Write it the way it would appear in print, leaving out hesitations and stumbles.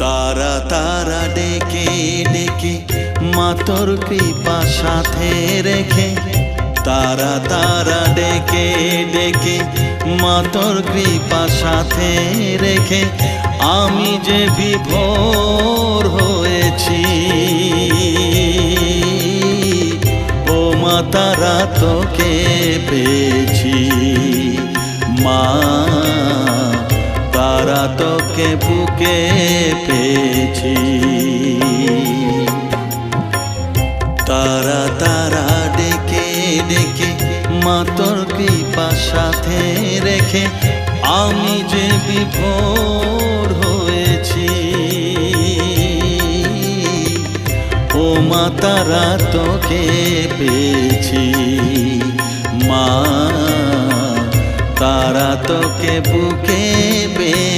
তারা তারা ডেকে ডেকে মা তোর কৃপা সাথে রেখে, তারা তারা ডেকে ডেকে মা তোর কৃপা সাথে রেখে আমি যে বিভোর হয়েছি। ও মা তারা তোকে পেয়েছি, মা তারা তোকে বুকে পেয়েছি। তারা তারা ডেকে ডেকে মা তোর কৃপা সাথে রেখে আমি যে বিভোর হয়েছি। ও মা তারা তোকে পেয়েছি, মা তারা তোকে বুকে পেয়েছি।